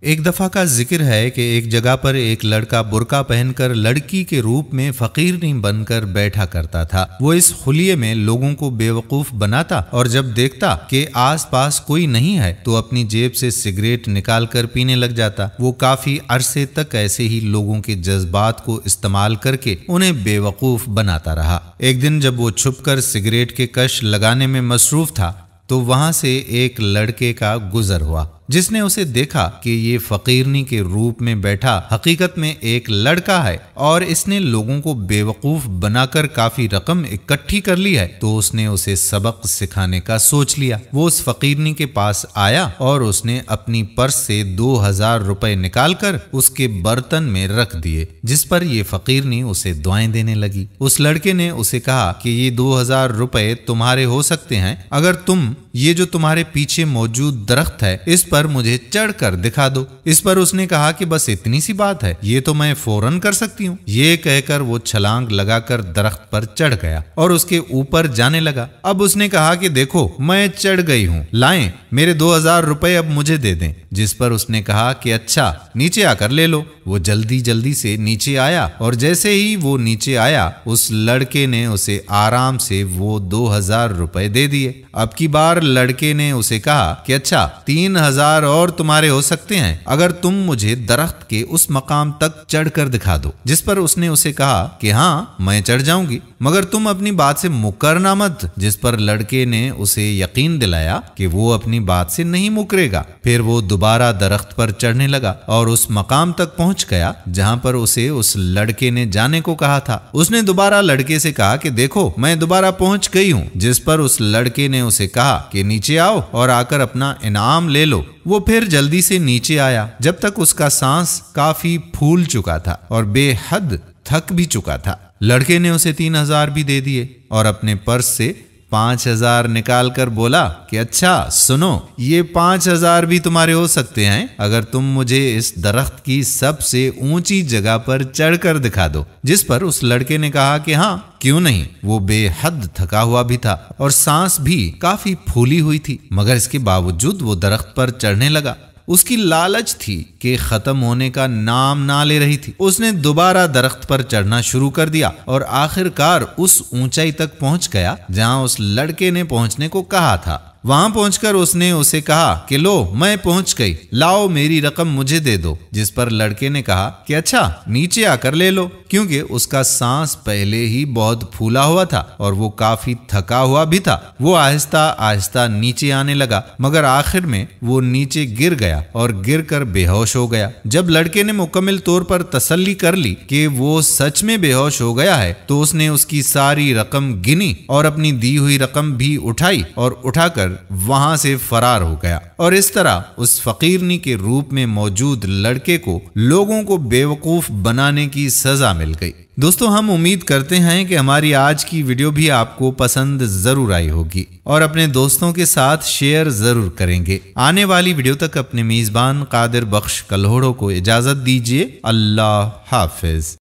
ایک دفعہ کا ذکر ہے کہ ایک جگہ پر ایک لڑکا برقع پہن کر لڑکی کے روپ میں فقیرنی بن کر بیٹھا کرتا تھا۔ وہ اس خلیے میں لوگوں کو بے وقوف بناتا اور جب دیکھتا کہ آس پاس کوئی نہیں ہے تو اپنی جیب سے سگریٹ نکال کر پینے لگ جاتا۔ وہ کافی عرصے تک ایسے ہی لوگوں کے جذبات کو استعمال کر کے انہیں بے وقوف بناتا رہا۔ ایک دن جب وہ چھپ کر سگریٹ کے کش لگانے میں مصروف تھا تو وہاں سے ایک لڑکے کا گزر ہوا جس نے اسے دیکھا کہ یہ فقیرنی کے روپ میں بیٹھا حقیقت میں ایک لڑکا ہے اور اس نے لوگوں کو بے وقوف بنا کر کافی رقم اکٹھی کر لی ہے، تو اس نے اسے سبق سکھانے کا سوچ لیا۔ وہ اس فقیرنی کے پاس آیا اور اس نے اپنی پرس سے 2000 روپے نکال کر اس کے برتن میں رکھ دیے، جس پر یہ فقیرنی اسے دعائیں دینے لگی۔ اس لڑکے نے اسے کہا کہ یہ 2000 روپے تمہارے ہو سکتے ہیں اگر تم یہ جو تمہارے پیچھے موجود درخت ہے اس پر مجھے چڑھ کر دکھا دو۔ اس پر اس نے کہا کہ بس اتنی سی بات ہے، یہ تو میں فوراً کر سکتی ہوں۔ یہ کہہ کر وہ چھلانگ لگا کر درخت پر چڑھ گیا اور اس کے اوپر جانے لگا۔ اب اس نے کہا کہ دیکھو میں چڑھ گئی ہوں، لائیں میرے 2000 روپے اب مجھے دے دیں۔ جس پر اس نے کہا کہ اچھا نیچے آ کر لے لو۔ وہ جلدی سے نیچے آیا اور جیسے ہی وہ نیچے آیا اس لڑکے نے اسے آرام سے وہ 2000 روپے دے دیے۔ اب کی بار لڑکے نے اسے کہا کہ اچھا 3000 اور تمہارے ہو سکتے ہیں اگر تم مجھے درخت کے اس مقام تک چڑھ کر دکھا دو۔ جس پر اس نے اسے کہا کہ ہاں میں چڑھ جاؤں گی مگر تم اپنی بات سے مکرنا مت۔ جس پر لڑکے نے اسے یقین دلایا کہ وہ اپنی بات سے نہیں مکرے گا۔ پھر وہ دوبارہ درخت پر چڑھنے لگا اور اس مقام تک پہنچ گیا جہاں پر اسے اس لڑکے نے جانے کو کہا تھا۔ اس نے دوبارہ لڑکے سے کہا کہ دیکھو میں دوبارہ پہنچ گئی ہوں۔ جس پر اس لڑکے نے اسے کہا کہ نیچے آؤ اور آ کر اپنا انعام لے لو۔ وہ پھر جلدی سے نیچے آیا جب تک اس کا سانس کافی پھول چکا تھا اور بے حد تھک بھی چکا تھا۔ لڑکے نے اسے 3000 بھی دے دیے اور اپنے پرس سے 5000 نکال کر بولا کہ اچھا سنو یہ 5000 بھی تمہارے ہو سکتے ہیں اگر تم مجھے اس درخت کی سب سے اونچی جگہ پر چڑھ کر دکھا دو۔ جس پر اس لڑکے نے کہا کہ ہاں کیوں نہیں۔ وہ بے حد تھکا ہوا بھی تھا اور سانس بھی کافی پھولی ہوئی تھی مگر اس کے باوجود وہ درخت پر چڑھنے لگا۔ اس کی لالچ تھی کہ ختم ہونے کا نام نہ لے رہی تھی۔ اس نے دوبارہ درخت پر چڑھنا شروع کر دیا اور آخر کار اس اونچائی تک پہنچ گیا جہاں اس لڑکے نے پہنچنے کو کہا تھا۔ وہاں پہنچ کر اس نے اسے کہا کہ لو میں پہنچ گئی، لاؤ میری رقم مجھے دے دو۔ جس پر لڑکے نے کہا کہ اچھا نیچے آ کر لے لو، کیونکہ اس کا سانس پہلے ہی بہت پھولا ہوا تھا اور وہ کافی تھکا ہوا بھی تھا۔ وہ آہستہ آہستہ نیچے آنے لگا مگر آخر میں وہ نیچے گر گیا اور گر کر بے ہوش ہو گیا۔ جب لڑکے نے مکمل طور پر تسلی کر لی کہ وہ سچ میں بے ہوش ہو گیا ہے تو اس نے اس کی ساری رقم گنی اور اپنی دی ہوئی رقم بھی اٹھائی اور اٹھا کر وہاں سے فرار ہو گیا۔ اور اس طرح اس فقیرنی کے روپ میں موجود لڑکے کو لوگوں کو بے وقوف بنانے کی سزا مل گئی۔ دوستو ہم امید کرتے ہیں کہ ہماری آج کی ویڈیو بھی آپ کو پسند ضرور آئی ہوگی اور اپنے دوستوں کے ساتھ شیئر ضرور کریں گے۔ آنے والی ویڈیو تک اپنے میزبان قادر بخش کلہوڑوں کو اجازت دیجیے۔ اللہ حافظ۔